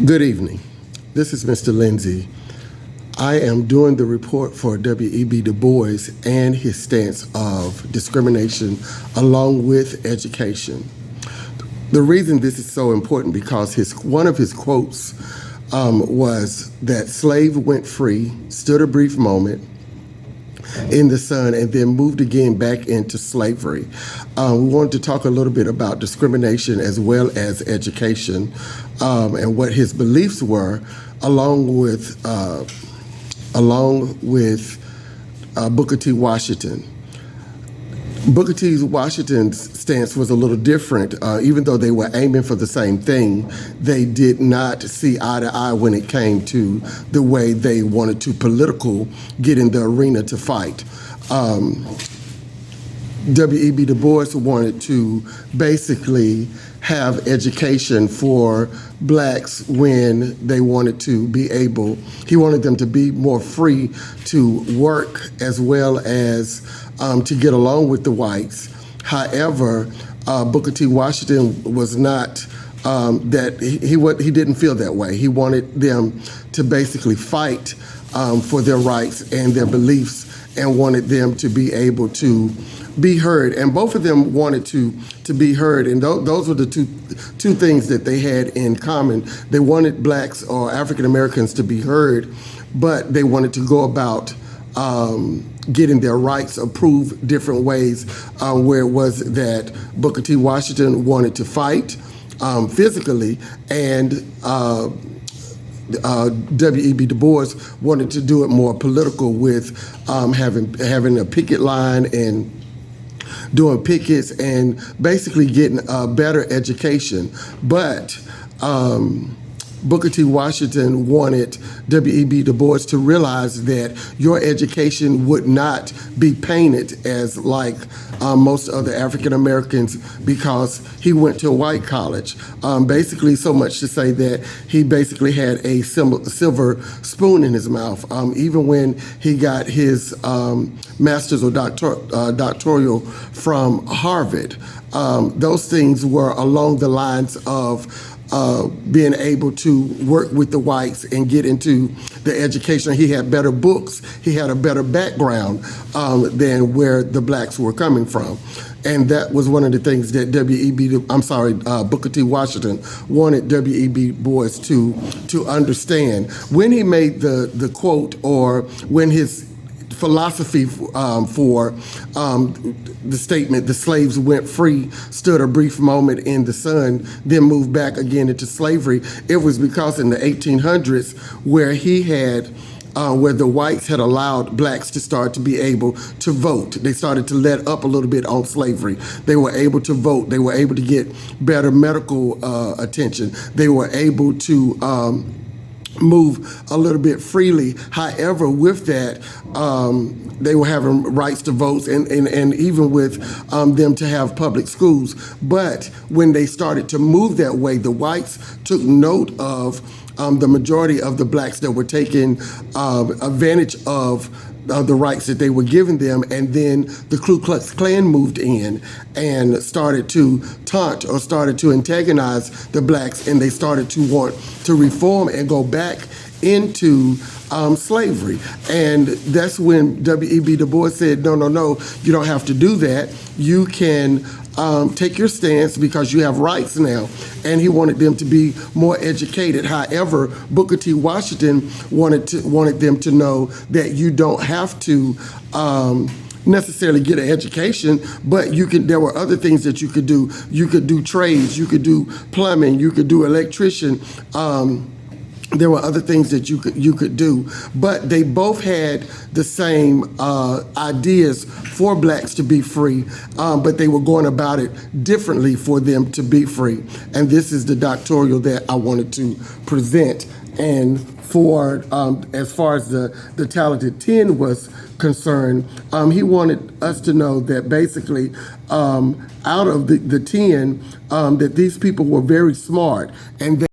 Good evening. This is Mr. Lindsay. I am doing the report for W.E.B. Du Bois and his stance of discrimination along with education. The reason this is so important because one of his quotes was that slave went free, stood a brief moment in the sun, and then moved again back into slavery. We wanted to talk a little bit about discrimination as well as education and what his beliefs were, along with Booker T. Washington. Booker T. Washington's stance was a little different. Even though they were aiming for the same thing, they did not see eye to eye when it came to the way they wanted to get in the arena to fight. W.E.B. Du Bois wanted to basically have education for blacks when they wanted to be able, he wanted them to be more free to work as well as to get along with the whites. However, Booker T. Washington was not he didn't feel that way. He wanted them to basically fight for their rights and their beliefs, and wanted them to be able to be heard. And both of them wanted to be heard, and those were the two things that they had in common. They wanted blacks or African Americans to be heard, but they wanted to go about getting their rights approved different ways, where it was that Booker T. Washington wanted to fight physically, and W.E.B. Du Bois wanted to do it more political with having a picket line and doing pickets and basically getting a better education. But Booker T. Washington wanted W.E.B. Du Bois to realize that your education would not be painted as like most other African Americans because he went to a white college. Basically, so much to say that he basically had a silver spoon in his mouth. Even when he got his master's or doctoral from Harvard, those things were along the lines of being able to work with the whites and get into the education. He had better books. He had a better background than where the blacks were coming from. And that was one of the things that Booker T. Washington wanted W.E.B. Du Bois to understand. When he made the quote, or when his philosophy for the statement, the slaves went free, stood a brief moment in the sun, then moved back again into slavery, it was because in the 1800s where he had where the whites had allowed blacks to start to be able to vote. They started to let up a little bit on slavery. They were able to vote. They were able to get better medical attention. They were able to move a little bit freely. However, with that, they were having rights to votes and even with them to have public schools. But when they started to move that way, the whites took note of the majority of the blacks that were taking advantage of the rights that they were giving them, and then the Ku Klux Klan moved in and started to taunt or started to antagonize the blacks, and they started to want to reform and go back into slavery. And that's when W.E.B. Du Bois said, no, you don't have to do that. You can take your stance because you have rights now. And he wanted them to be more educated. However, Booker T. Washington wanted them to know that you don't have to necessarily get an education, but there were other things that you could do. You could do trades, you could do plumbing, you could do electrician. There were other things that you could do, but they both had the same ideas for blacks to be free, but they were going about it differently for them to be free. And this is the doctoral that I wanted to present. And for as far as the talented 10 was concerned, he wanted us to know that basically out of the 10, that these people were very smart, and